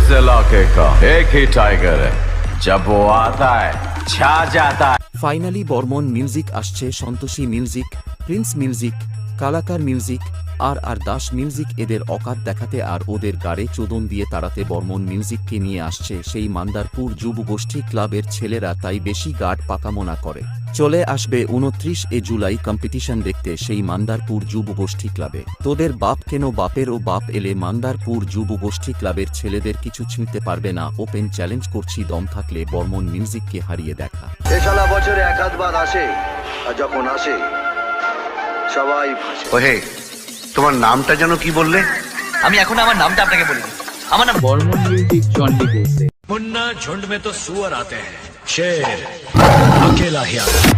इस इलाके का एक ही टाइगर है जब वो आता है छा जाता है। ফাইনালি বর্মন মিউজিক আসছে, Santoshi music, prince music, Kalakar music আর দাস মিউজিক এদের অকাত দেখাতে আর ওদের গাড়ে চোদন দিয়ে তাড়াতে বর্মন মিউজিককে নিয়ে আসছে সেই মান্দারপুর যুবগোষ্ঠী ক্লাবের ছেলেরা, তাই বেশি গার্ড পাকামোনা করে চলে আসবে 29 জুলাই কম্পিটিশন দেখতে সেই মান্দারপুর যুবগোষ্ঠী ক্লাবে। তোদের বাপ কেন বাপেরও বাপ এলে মান্দারপুর যুবগোষ্ঠী ক্লাবের ছেলেদের কিছু ছুঁতে পারবে না। ওপেন চ্যালেঞ্জ করছি, দম থাকলে বর্মন মিউজিককে হারিয়ে দেখা। এ শালা বছরে এক আধবার আসে, আর যখন আসে সবাই ওহে, তোমার নামটা যেন কি বললে? আমি এখন আমার নামটা আপনাকে বলি। আমার নাম বর্মন মিউজিক জন্ডি বলছে। मुन्ना झुंड में तो सुअर आते हैं, शेर अकेला ही आता है।